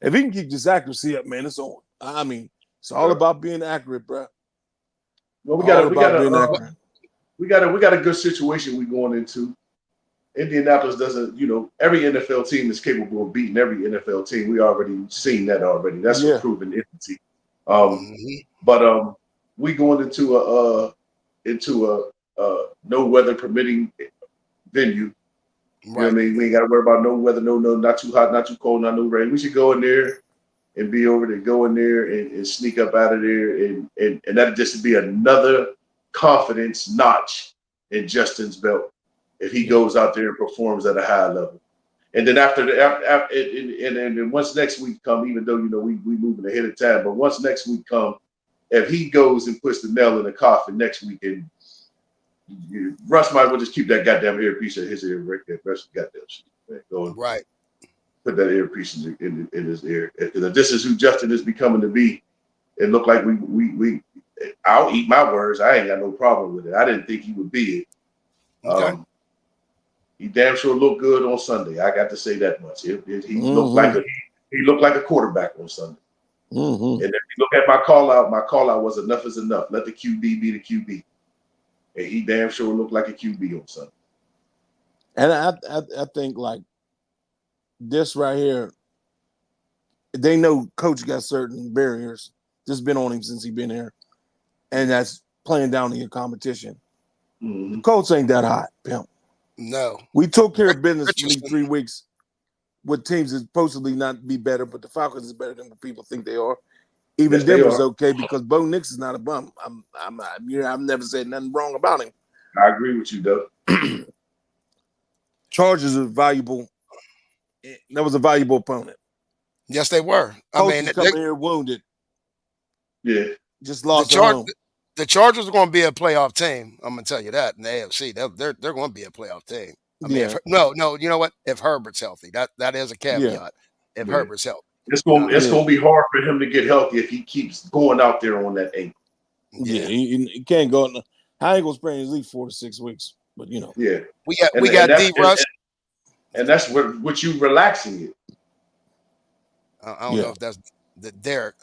C: if he can keep this accuracy up, man, it's on. I mean, it's all about being accurate, bro.
A: Well, we got a good situation we going into. Indianapolis doesn't, every NFL team is capable of beating every NFL team. We already seen that already. That's a proven entity. But we going into a no weather permitting venue. You know what I mean? We ain't got to worry about no weather, no, not too hot, not too cold, not no rain. We should go in there and be over there, go in there and sneak up out of there, and that just be another confidence notch in Justin's belt if he goes out there and performs at a high level. And then and once next week come, even though we moving ahead of time, but once next week come, if he goes and puts the nail in the coffin next week, and Russ might well just keep that goddamn earpiece in his ear right there. Russ goddamn shit. Go put that earpiece in his ear. If this is who Justin is becoming to be, it looked like we I'll eat my words. I ain't got no problem with it. I didn't think he would be it. He damn sure looked good on Sunday. I got to say that much. He looked like a quarterback on Sunday. And if you look at my call out was enough is enough. Let the QB be the QB. And he damn sure looked like a QB on Sunday.
C: And I think like this right here, they know coach got certain barriers. This been on him since he been here. And that's playing down to your competition. The Colts ain't that hot, pimp.
B: No.
C: We took care of business for these 3 weeks with teams that supposedly not be better, but the Falcons is better than what people think they are. Even Denver's okay because Bo Nix is not a bum. I've never said nothing wrong about him.
A: I agree with you, though.
C: Chargers are valuable. That was a valuable opponent.
B: Yes, they were.
C: Colts coming here wounded.
A: Yeah.
C: Just lost at home.
B: The Chargers are going to be a playoff team. I'm going to tell you that in the AFC. They're going to be a playoff team. I mean,
C: Yeah.
B: no, you know what? If Herbert's healthy, that is a caveat.
C: Yeah.
B: If
A: Yeah.
B: Herbert's healthy,
A: It's
B: you know
A: going
B: what I
A: it's
B: mean?
A: going to be hard for him to get healthy if he keeps going out there on that ankle.
C: Yeah, he can't go. I ain't gonna sprain his league 4 to 6 weeks, but you know.
A: Yeah,
B: we got D. Russ,
A: and that's what you relaxing it.
B: I don't know if that's the Derek.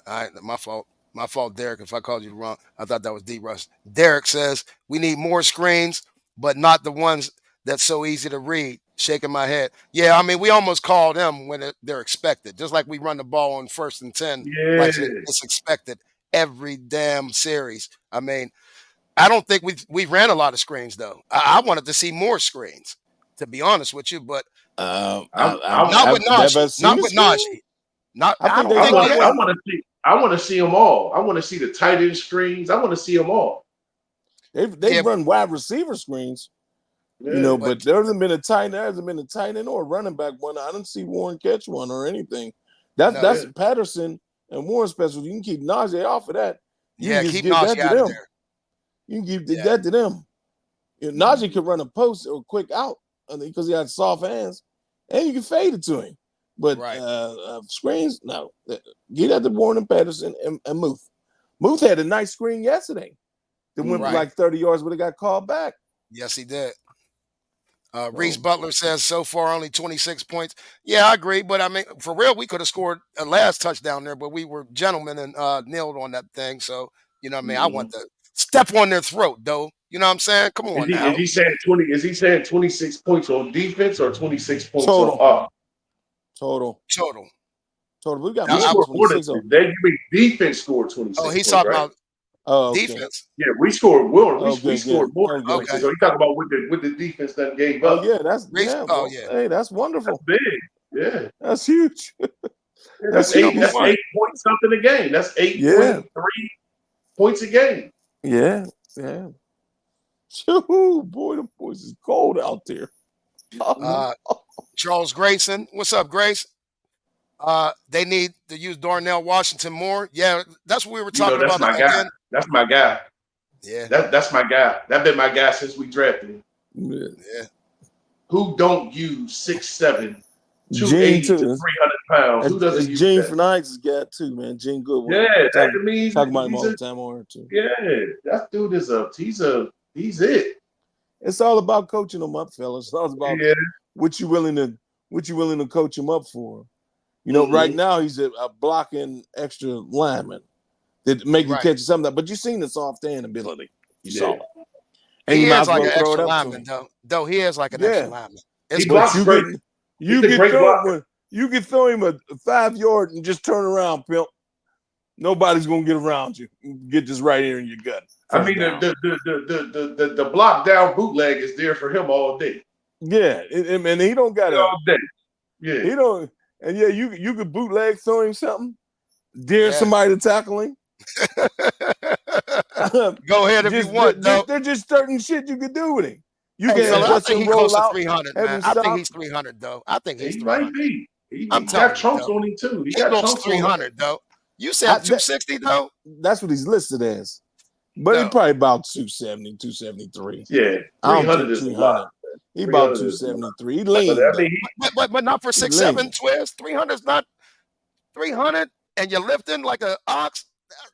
B: My fault. My fault, Derek. If I called you wrong, I thought that was D. Russ. Derek says we need more screens, but not the ones that's so easy to read. Shaking my head. Yeah, I mean, we almost call them when they're expected. Just like we run the ball on 1st and 10, like it's expected every damn series. I mean, I don't think we ran a lot of screens though. I wanted to see more screens, to be honest with you, but
A: Not
B: with Najee. Not with Najee. I
A: want to see them all. I want to see the tight end screens. I want to see them all.
C: They run wide receiver screens, you know, but there hasn't been a tight end or a running back one. I didn't see Warren catch one or anything. That's Patterson and Warren special. You can keep Najee off of that. You can
B: keep
C: give
B: Najee
C: that
B: out
C: to
B: of
C: them.
B: there.
C: You can give that to them. You know, Najee could run a post or quick out because he had soft hands, and you can fade it to him. But screens, no. Get at the Warren and Patterson and Muth. Muth had a nice screen yesterday. That went for like 30 yards, but it got called back.
B: Yes, he did. Reese Butler says so far only 26 points. Yeah, I agree. But I mean, for real, we could have scored a last touchdown there, but we were gentlemen and nailed on that thing. So, you know what I mean? I want to step on their throat, though. You know what I'm saying? Come on now.
A: Is he saying 20? Is he saying 26 points on defense or 26 points
C: total?
A: On
C: Total. We got
A: more 26. They give me defense scored 26.
B: Oh, he's talking about defense.
A: Yeah, we scored. We scored more.
B: Okay.
A: So you talking about with the defense that gave up?
C: Oh yeah, Hey, that's wonderful.
A: That's big. Yeah,
C: that's huge.
A: That's 8 points something a game. That's 8.3 points a game.
C: Yeah. Ooh, boy, the boys is cold out there.
B: Charles Grayson, what's up, Grace? They need to use Darnell Washington more. Yeah, that's what we were talking about.
A: That's my guy.
B: Yeah,
A: that's my guy. That's been my guy since we drafted him.
B: Yeah.
A: Who don't use 6'7", 280 to 300 pounds? Who doesn't use
C: Gene
A: that?
C: Fernandez got too, man. Gene Goodwin.
A: Yeah, that means
C: talk about him all the time on her too.
A: Yeah, that dude is he's it.
C: It's all about coaching them up, fellas. It's all about what you willing to coach him up for. You know, right now he's a blocking extra lineman that make you catch something. But you seen the soft hand ability. You saw it. And
B: he
C: you might
B: is like an
C: throw
B: extra
C: it up
B: lineman, though. He is like an extra lineman.
A: He blocks great.
C: You can throw him a 5-yard and just turn around, pimp. Nobody's gonna get around you. Get this right here in your gut.
A: I mean, the block down bootleg is there for him all day.
C: Yeah, and he don't got
A: all day. Yeah,
C: he don't. And yeah, you could bootleg throw him something, dare somebody to tackle him.
B: Go ahead if you want.
C: There's just certain shit you could do with him.
B: I think he's close to 300, man. I think he's 300, though. I think he's 300.
A: Might be. He
B: got
A: chunks on him, too. He got
B: close
A: chunks
B: 300, though. You said 260, though?
C: That's what he's listed as. But he's probably about 270, 273.
A: Yeah, 300 is a lot.
C: He about 273. He lean.
B: But not for 6'7", Twist. 300 is not 300, and you're lifting like an ox.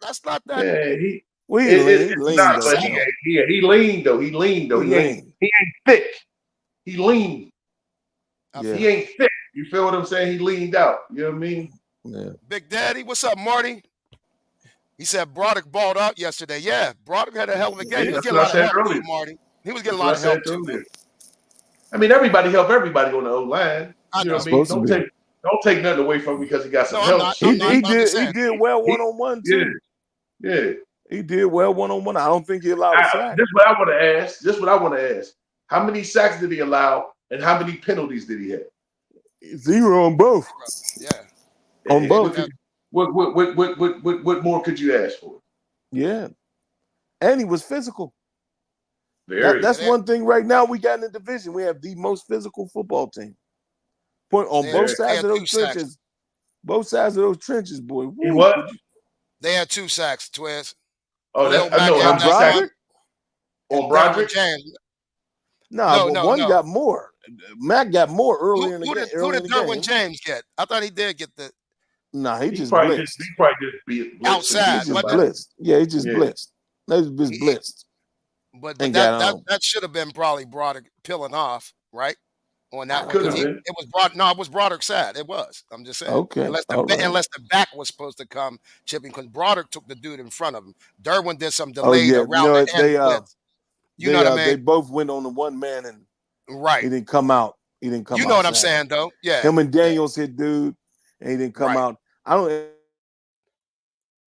B: That's not that.
A: Yeah, he lean though. He ain't thick. He lean.
C: Yeah.
A: He ain't thick. You feel what I'm saying? He leaned out. You know what I mean?
C: Yeah.
B: Big Daddy, what's up, Marty? He said Broderick balled out yesterday. Yeah, Broderick had a hell of a game. He was getting a lot of help too, Marty. He was getting a lot of help too.
A: I mean, everybody help everybody on the O-line. You know what I mean? Don't take nothing away from him because he got some help.
C: He did well one-on-one too.
A: Yeah.
C: He did well one-on-one. I don't think he allowed a sack.
A: This is what I want to ask. How many sacks did he allow, and how many penalties did he have?
C: 0 on both.
B: Yeah.
C: On both.
A: What more could you ask for?
C: Yeah. And he was physical.
A: That's
C: one thing right now we got in the division. We have the most physical football team. Both sides of those trenches. Sacks. Both sides of those trenches, boy.
A: What?
B: They had 2 sacks, Twins.
A: Oh,
B: Khalil
A: that's I
B: Mack
A: know. And
B: had
A: I'm
C: On
B: that
A: just saying
B: one.
C: Broderick?
A: on
B: And Derwin
A: Broderick.
B: James.
C: Nah,
B: No,
C: but
B: no,
C: one
B: no.
C: got more. Mac got more
B: Who,
C: earlier in the
B: who
C: game.
B: did
C: Early in the
B: Derwin
C: game.
B: James get? I thought he did get the
C: Nah, he
A: He
C: just
A: probably just
C: blitzed.
A: blitzed and
C: He
B: outside,
A: beat
C: just
B: wasn't it?
A: somebody.
C: blitzed. Yeah, he just
A: Yeah.
C: blitzed. They just
B: He,
C: blitzed
B: but
C: and
B: that
C: got
B: that
C: on.
B: that should have been probably Broderick peeling off, right? On that
C: I
B: one
A: Could
B: because
A: have
C: don't.
A: been.
B: it was Brod. No, it was Broderick's side. It was. I'm just saying.
C: Okay, all right.
B: Unless the back was supposed to come chipping because Broderick took the dude in front of him. Derwin did some
C: Oh
B: delayed
C: yeah, you
B: around
C: know
B: the
C: what?
B: end blitz. You know what I
C: They
B: mean?
C: both went on the one man and
B: Right.
C: he didn't come out. He didn't come
B: You know what I'm
C: outside.
B: saying though? Yeah.
C: Him and Daniels hit dude, and he didn't come
B: Right.
C: out. I don't.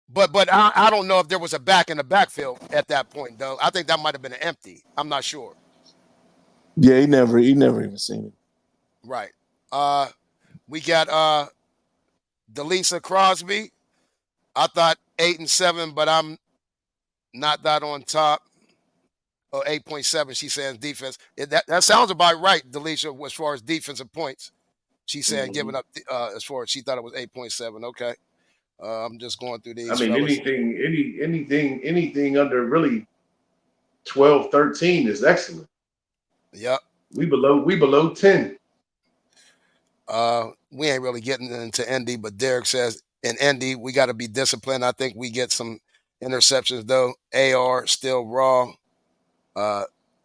B: But I don't know if there was a back in the backfield at that point though. I think that might have been an empty. I'm not sure.
C: Yeah, he never even seen it.
B: Right. We got Delisa Crosby. I thought 8 and 7, but I'm not that on top. Or 8.7, she's saying defense. That sounds about right, Delisha, as far as defensive points. She's saying giving up as far as she thought it was 8.7. Okay. I'm just going through these
A: I mean,
B: fellas.
A: anything under really 12, 13 is excellent.
B: Yep.
A: We below 10.
B: We ain't really getting into Indy, but Derek says in Indy, we got to be disciplined. I think we get some interceptions though. AR still raw.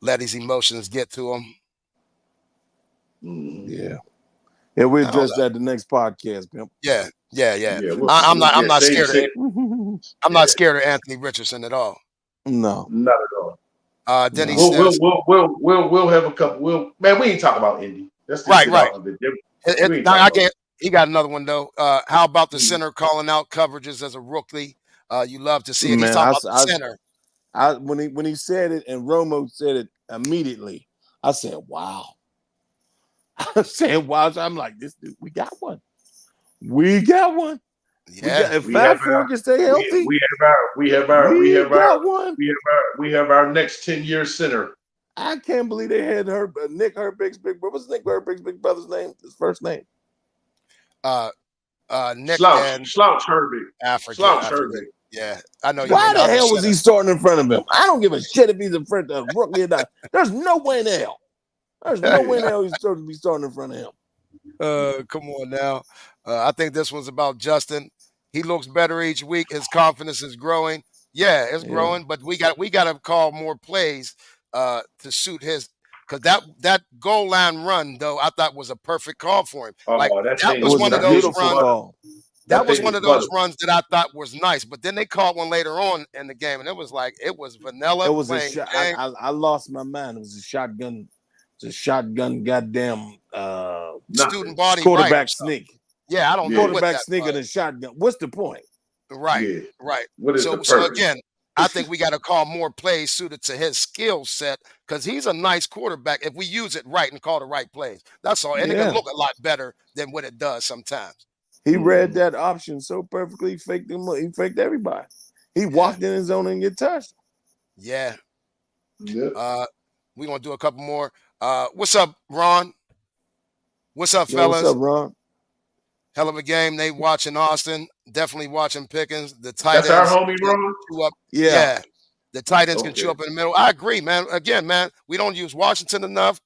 B: Let his emotions get to him.
C: Yeah. Yeah, we address that the next podcast, pimp.
B: Yeah.
A: I'm
B: not
A: scared.
B: scared. I'm not scared of Anthony Richardson at all.
C: No,
A: not at all.
B: Then he
A: We'll
B: says,
A: we'll have a couple. Man, we ain't talking about Indy. Let's just
B: right.
A: get off of it.
B: He got another one though. How about the center calling out coverages as a rookie? You love to see it. He's talking about the center.
C: When he said it and Romo said it immediately, I said, "Wow." I said, "Wow." So I'm like, "This dude, we got one. We got one."
B: Yeah.
C: If Fat Four can stay healthy,
A: we have our next 10-year center.
C: I can't believe they had Nick Herbig's big brother. What's Nick Herbig's big brother's name? His first name?
B: Nick
A: Slouch Herbig.
B: Slouch Herbig. Yeah, I know.
C: Why the hell was he starting in front of him? I don't give a shit if he's in front of a rookie or not. There's no way in hell. There's no way in hell he's supposed to be starting in front of him.
B: Come on now. I think this one's about Justin. He looks better each week. His confidence is growing. Yeah, it's growing, but we got to call more plays to suit his. Because that goal line run, though, I thought was a perfect call for him. That was one of those runs. That was one of those runs that I thought was nice. But then they called one later on in the game, and it was vanilla.
C: It was a shot. I lost my mind. It was a shotgun. It's a shotgun goddamn
B: student body
C: quarterback sneak.
B: Yeah, I don't know
C: quarterback sneak and a shotgun. What's the point?
B: Right. So again, I think we got to call more plays suited to his skill set because he's a nice quarterback if we use it right and call the right plays. That's all. And it can look a lot better than what it does sometimes.
C: He read that option so perfectly. He faked everybody. He walked in his zone and get touched.
B: Yeah. We're going to do a couple more. What's up, Ron? What's up, fellas?
C: What's up, Ron?
B: Hell of a game. They watching Austin. Definitely watching Pickens. The tight ends.
A: That's our homie, Ron?
B: Yeah. The tight ends can chew up in the middle. I agree, man. Again, man, we don't use Washington enough.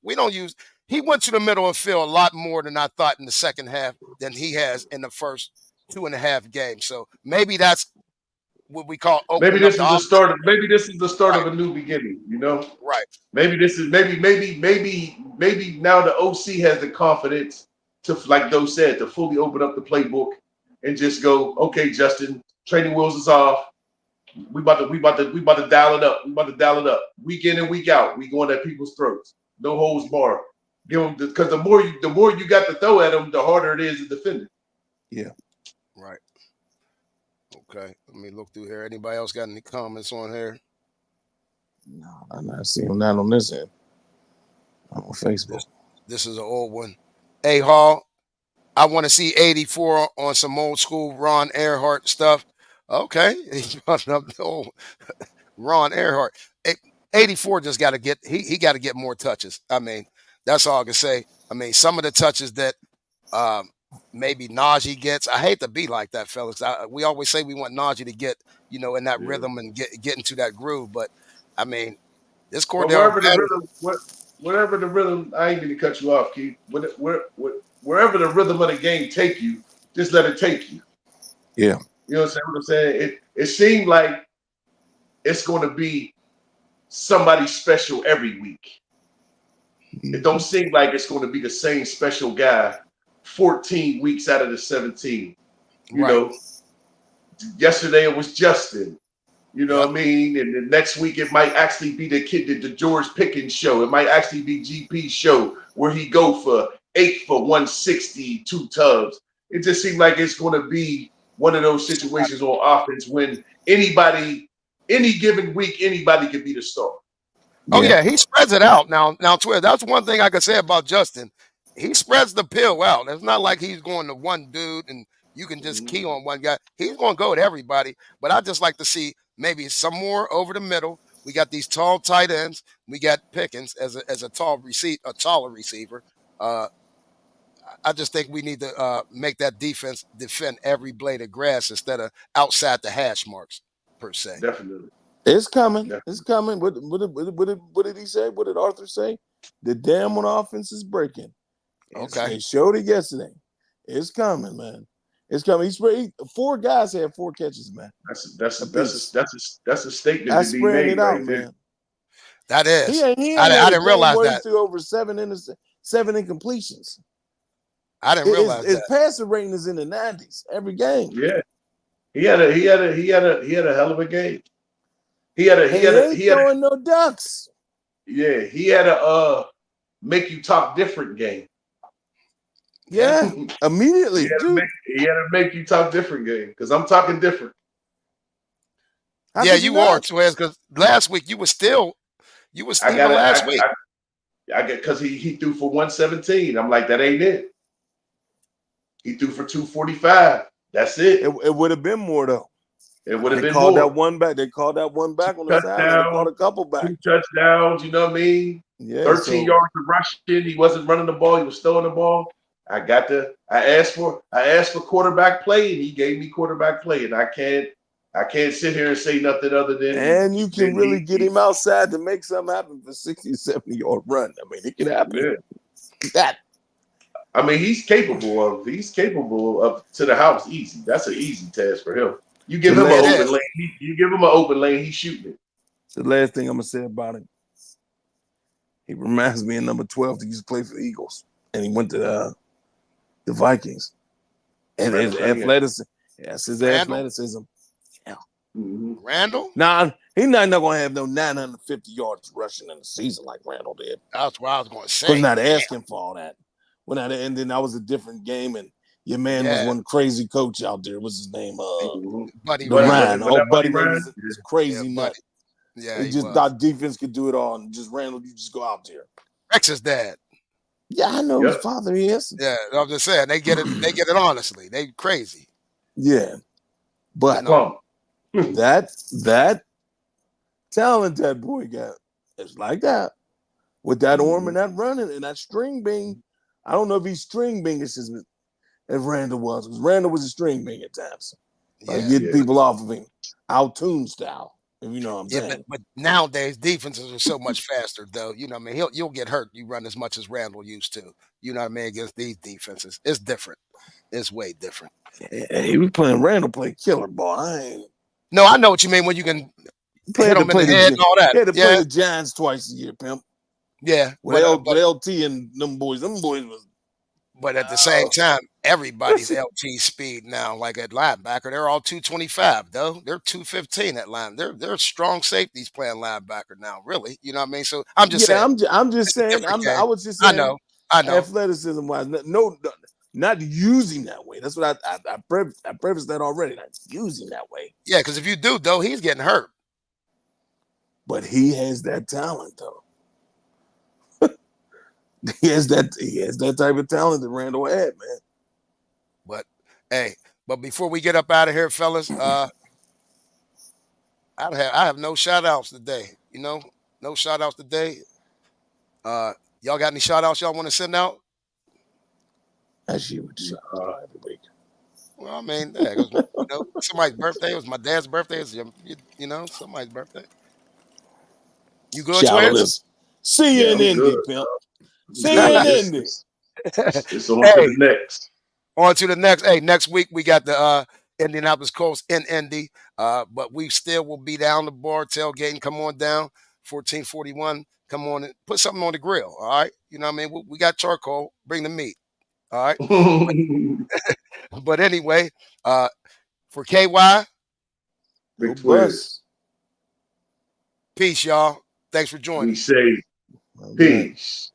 B: He went to the middle of the field a lot more than I thought in the second half than he has in the first 2.5 games. So maybe that's what we call opening
A: maybe this
B: up
A: is the start. Maybe this is the start of a new beginning. You know,
B: right?
A: Maybe this is maybe now the OC has the confidence to, like Doe said, to fully open up the playbook and just go, okay, Justin, training wheels is off. We about to dial it up. We about to dial it up. Week in and week out, we going at people's throats. No holds barred. Give them because the more you got to throw at them, the harder it is to defend it.
C: Yeah.
B: Right. Okay. Let me look through here. Anybody else got any comments on here?
C: No, I'm not seeing that on this end. On Facebook.
B: This is an old one. Hey, Hall, I want to see 84 on some old school Ron Earhart stuff. Okay. Ron Earhart. 84 just got to get he got to get more touches. I mean, that's all I can say. I mean, some of the touches that maybe Najee gets. I hate to be like that, fellas. We always say we want Najee to get in that
A: Yeah.
B: rhythm and get into that groove. But I mean, this
A: But
B: Cordell
A: wherever the rhythm, I ain't mean to cut you off, Keith. Wherever the rhythm of the game take you, just let it take you.
C: Yeah.
A: You know what I'm saying? It seemed like it's going to be somebody special every week. It don't seem like it's going to be the same special guy 14 weeks out of the 17. You
B: Right.
A: know, yesterday it was Justin. You know
B: Yep.
A: what I mean? And the next week it might actually be the George Pickens show. It might actually be GP's show where he go for 8 for 160, 2 tubs. It just seemed like it's going to be one of those situations on offense when any given week, anybody could be the star.
B: Oh yeah, he spreads it out. Now, Twitter. That's one thing I could say about Justin. He spreads the pill out. It's not like he's going to one dude and you can just key on one guy. He's going to go to everybody. But I just like to see maybe some more over the middle. We got these tall tight ends. We got Pickens as a taller receiver. I just think we need to make that defense defend every blade of grass instead of outside the hash marks per se.
A: Definitely.
C: It's coming.
A: Definitely.
C: It's coming. What did he say? What did Arthur say? The dam on offense is breaking.
B: Okay.
C: They showed it yesterday. It's coming, man. It's coming. He 4 guys had 4 catches, man.
A: That's a statement
C: That's
A: to be
C: spreading
A: made
C: it out,
A: right there.
C: man.
B: That is.
C: He ain't
B: I
C: had a
B: didn't
C: game
B: realize
C: where he
B: that.
C: threw over 7 incompletions.
B: I didn't realize
C: His
B: that.
C: passer rating is in the 90s every game.
A: Yeah. He had a hell of a game. He ain't
C: throwing no ducks.
A: Yeah, he had a make you talk different game.
C: Yeah, immediately.
A: He had to make you talk different game because I'm talking different.
B: Yeah, you are, Swez, because last week you were stealing last week.
A: I get because he threw for 117. I'm like, that ain't it. He threw for 245. That's it.
C: It would have been more though.
A: It would have been
C: called
A: more.
C: That one back. They called that one back on the side. They called a couple back.
A: 2 touchdowns. You know what I mean?
C: Yeah.
A: 13 yards of rushing. He wasn't running the ball. He was throwing the ball. I asked for quarterback play, and he gave me quarterback play, and I can't sit here and say nothing other than.
C: And you can really get him outside to make something happen for 60, 70-yard run. I mean, it can happen.
A: Yeah.
C: That.
A: I mean, he's capable of to the house easy. That's an easy task for him. You give him an open lane. You give him an open lane. He's shooting it.
C: The last thing I'm gonna say about him, he reminds me of number 12 that used to play for the Eagles, and he went to the Vikings. And his athleticism. Yes, his athleticism. Yeah.
A: Mm-hmm.
B: Randall?
C: Nah, he's not gonna have no 950 yards rushing in the season like Randall did.
B: That's what I was gonna say.
C: Because not asking for all that. And then that was a different game, and your man was one crazy coach out there. What's his name?
B: Buddy
C: Ryan.
A: Buddy
C: Ryan was crazy nut.
B: Yeah,
C: he just thought defense could do it all, and just Randall, you just go out there.
B: Rex's dad.
C: Yeah, I know his father is.
B: Yeah, I'm just saying they get it honestly. They crazy.
C: Yeah, but that talent that boy got is like that with that arm and that running and that string being. I don't know if he's string being as Randall was, because Randall was a string being at times. Get people off of him, out-tune style. If you know what I'm saying.
B: But nowadays defenses are so much faster, though. You know what I mean? You'll get hurt. You run as much as Randall used to. You know what I mean? Against these defenses, it's different. It's way different.
C: Yeah, he was playing Randall play killer ball.
B: No, I know what you mean when you can hit him in the head and all that.
C: He had to play the Giants twice a year, pimp.
B: Yeah,
C: with LT and them boys was.
B: But at the same time, everybody's LT speed now. Like at linebacker, they're all 225, though. They're 215 at line. They're strong safeties playing linebacker now. Really, you know what I mean? So I'm just saying.
C: I'm just saying. I was just saying.
B: I know.
C: Athleticism wise, no, not using that way. That's what I prefaced that already. Not using that way.
B: Yeah, because if you do, though, he's getting hurt.
C: But he has that talent, though. He has that type of talent that Randall had, man.
B: But before we get up out of here, fellas, I have no shout outs today. You know, no shout outs today. Y'all got any shout outs y'all want to send out?
C: As you would shout out every week.
B: Well, I mean, yeah, it was, somebody's birthday. It was my dad's birthday. It was somebody's birthday. You good, Twins?
C: Childless. See you
A: Yeah,
C: in
A: I'm
C: Indy,
A: good.
C: pimp.
A: I'm
C: See you
A: good.
C: in Indy.
A: It's on to
B: Hey,
A: the next.
B: on to the next. Hey, next week we got the Indianapolis Colts in Indy. But we still will be down the bar tailgating. Come on down, 1441. Come on and put something on the grill. All right, you know what I mean. We got charcoal. Bring the meat. All right. But anyway, for KY,
C: Go
A: Big Twiz,
C: bus.
B: peace, y'all. Thanks for
A: we
B: joining.
A: say
C: All right.
A: peace.